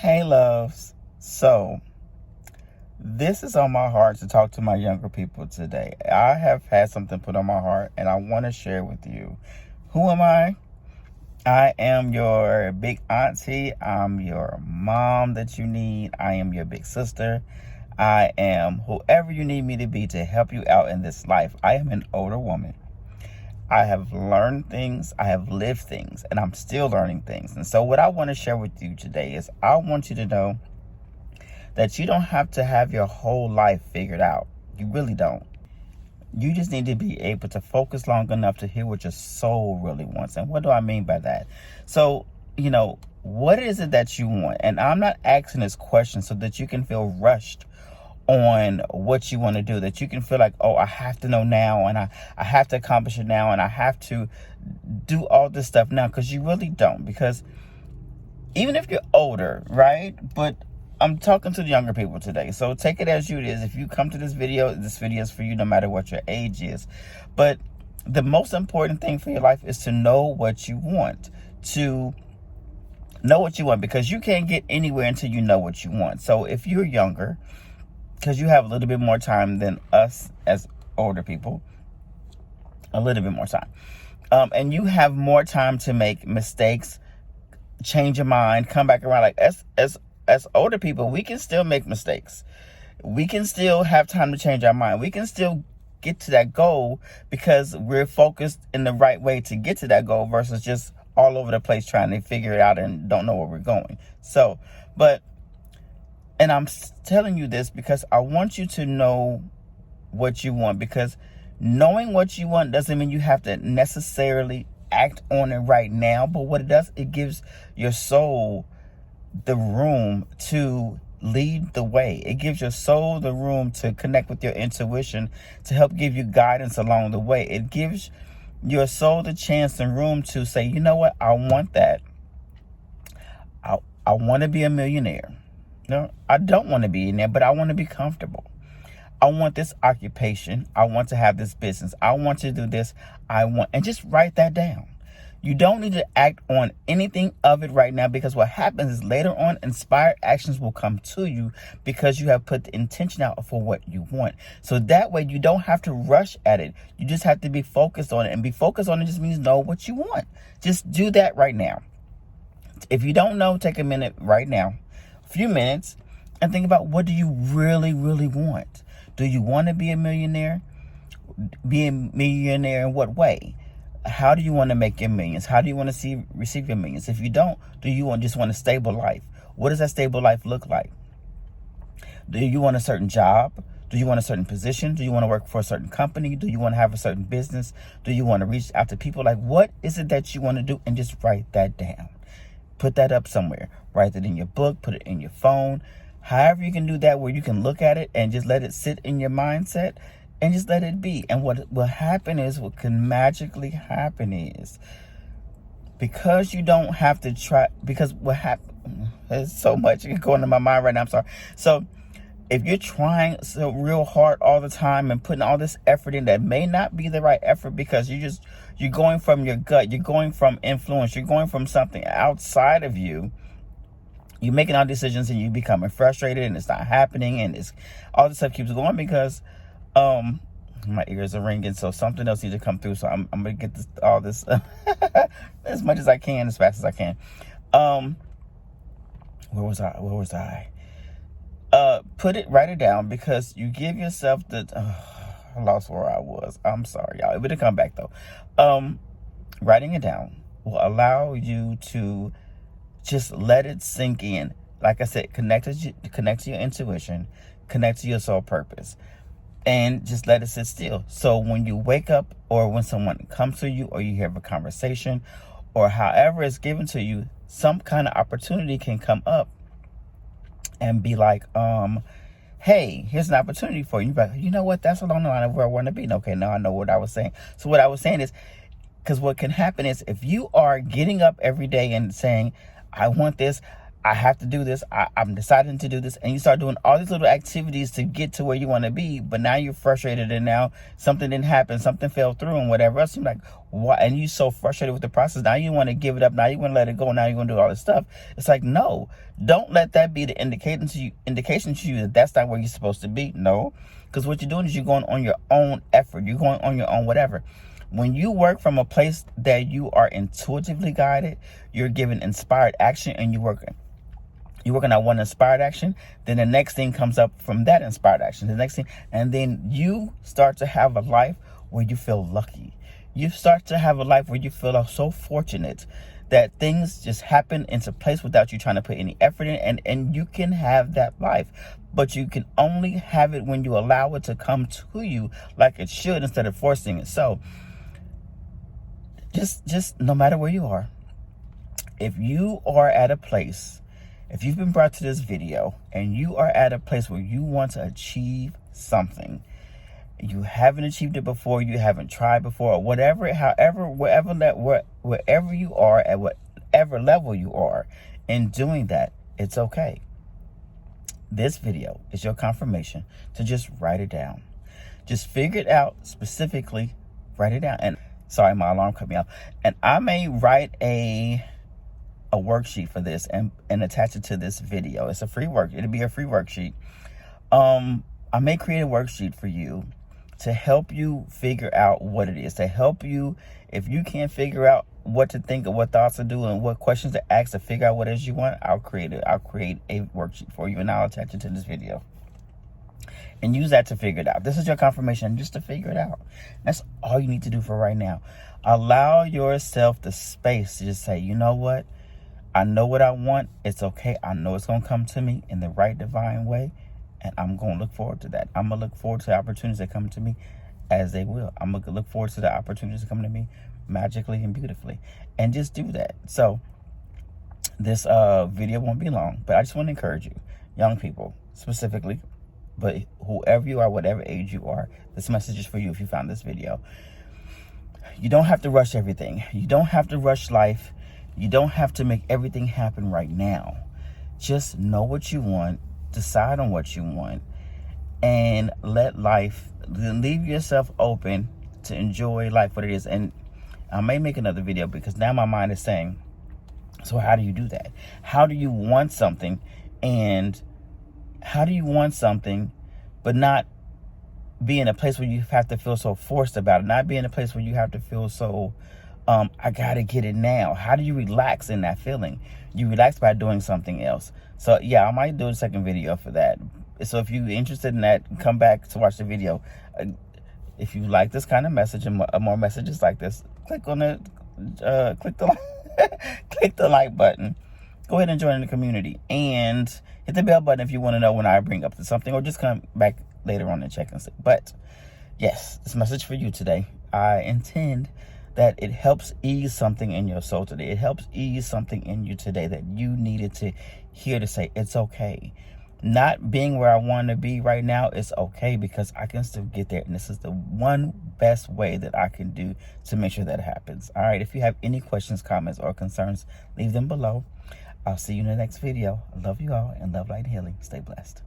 Hey, loves. So, this is on my heart to talk to my younger people today. I have had something put on my heart and I want to share with you. Who am I? I am your big auntie. I'm your mom that you need. I am your big sister. I am whoever you need me to be to help you out in this life. I am an older woman. I have learned things, I have lived things, and I'm still learning things. And so what I want to share with you today is I want you to know that you don't have to have your whole life figured out. You really don't. You just need to be able to focus long enough to hear what your soul really wants. And what do I mean by that? So, what is it that you want? And I'm not asking this question so that you can feel rushed on what you want to do, that you can feel like, oh, I have to know now, and I have to accomplish it now, and I have to do all this stuff now, because you really don't. Because even if you're older, right? But I'm talking to the younger people today, so take it as it is. If you come to this video is for you no matter what your age is. But the most important thing for your life is to know what you want. To know what you want, because you can't get anywhere until you know what you want. So if you're younger, because you have a little bit more time than us as older people, a little bit more time. And you have more time to make mistakes, change your mind, come back around. Like as older people, we can still make mistakes. We can still have time to change our mind. We can still get to that goal because we're focused in the right way to get to that goal versus just all over the place trying to figure it out and don't know where we're going. And I'm telling you this because I want you to know what you want, because knowing what you want doesn't mean you have to necessarily act on it right now. But what it does, it gives your soul the room to lead the way. It gives your soul the room to connect with your intuition to help give you guidance along the way. It gives your soul the chance and room to say, you know what, I want that. I want to be a millionaire. No, I don't want to be in there, but I want to be comfortable. I want this occupation. I want to have this business. I want to do this. And just write that down. You don't need to act on anything of it right now, because what happens is later on, inspired actions will come to you because you have put the intention out for what you want. So that way you don't have to rush at it. You just have to be focused on it, and be focused on it just means know what you want. Just do that right now. If you don't know, take a minute right now, few minutes, and think about, what do you really, really want? Do you want to be a millionaire? Be a millionaire in what way? How do you want to make your millions? How do you want to receive your millions? If you don't, do you just want a stable life? What does that stable life look like? Do you want a certain job? Do you want a certain position? Do you want to work for a certain company? Do you want to have a certain business? Do you want to reach out to people? Like, what is it that you want to do? And just write that down. Put that up somewhere. Write it in your book. Put it in your phone. However you can do that, where you can look at it and just let it sit in your mindset and just let it be. And what will happen is, what can magically happen is, because you don't have to try, because what happened, there's so much going in my mind right now, I'm sorry. So if you're trying so real hard all the time and putting all this effort in that may not be the right effort, because you're going from your gut, you're going from influence, you're going from something outside of you, you're making all decisions and you becoming frustrated and it's not happening, and it's all this stuff keeps going because my ears are ringing, so something else needs to come through. So I'm gonna get all this as much as I can, as fast as I can. Where was I? Write it down, because you give yourself I lost where I was. I'm sorry, y'all. It'll come back though. Writing it down will allow you to just let it sink in. Like I said, connect to your intuition, connect to your soul purpose, and just let it sit still. So when you wake up, or when someone comes to you, or you have a conversation, or however it's given to you, some kind of opportunity can come up and be like, hey, here's an opportunity for you. You're like, you know what? That's along the line of where I want to be. Okay, now I know what I was saying. So what I was saying is, because what can happen is, if you are getting up every day and saying, I want this, I have to do this. I'm deciding to do this. And you start doing all these little activities to get to where you want to be. But now you're frustrated, and now something didn't happen. Something fell through and whatever else. You're like, what? And you're so frustrated with the process. Now you want to give it up. Now you want to let it go. Now you're going to do all this stuff. It's like, no, don't let that be the indication to you that that's not where you're supposed to be. No, because what you're doing is you're going on your own effort. You're going on your own whatever. When you work from a place that you are intuitively guided, you're given inspired action, and you're working on one inspired action, then the next thing comes up from that inspired action, the next thing, and then you start to have a life where you feel lucky. You start to have a life where you feel so fortunate that things just happen into place without you trying to put any effort in, and you can have that life. But you can only have it when you allow it to come to you like it should, instead of forcing it. So just no matter where you are, if you are at a place, if you've been brought to this video and you are at a place where you want to achieve something, you haven't achieved it before, you haven't tried before, or whatever, however, wherever you are, at whatever level you are in doing that, it's okay. This video is your confirmation to just write it down. Just figure it out specifically, write it down. And sorry, my alarm cut me off. And I may write a worksheet for this and attach it to this video. It's a free it'll be a free worksheet. I may create a worksheet for you to help you figure out what it is, to help you, if you can't figure out what to think or what thoughts to do and what questions to ask to figure out what it is you want, I'll create a worksheet for you, and I'll attach it to this video and use that to figure it out. This is your confirmation, just to figure it out. That's all you need to do for right now. Allow yourself the space to just say, you know what? I know what I want. It's okay. I know it's going to come to me in the right divine way. And I'm going to look forward to that. I'm going to look forward to the opportunities that come to me as they will. I'm going to look forward to the opportunities that come to me magically and beautifully. And just do that. So this video won't be long, but I just want to encourage you, young people specifically, but whoever you are, whatever age you are, this message is for you if you found this video. You don't have to rush everything. You don't have to rush life. You don't have to make everything happen right now. Just know what you want, decide on what you want, and leave yourself open to enjoy life what it is. And I may make another video, because now my mind is saying, so how do you do that? How do you want something, but not be in a place where you have to feel so forced about it, not be in a place where you have to feel so I gotta get it now. How do you relax in that feeling? You relax by doing something else. So yeah, I might do a second video for that. So if you're interested in that, come back to watch the video. If you like this kind of message and more messages like this, click the click the like button. Go ahead and join the community, and hit the bell button if you want to know when I bring up something, or just come back later on and check and see. But yes, this message for you today, I intend that it helps ease something in your soul today. It helps ease something in you today that you needed to hear, to say it's okay. Not being where I want to be right now is okay, because I can still get there. And this is the one best way that I can do to make sure that happens. All right. If you have any questions, comments, or concerns, leave them below. I'll see you in the next video. I love you all, and love, light, and healing. Stay blessed.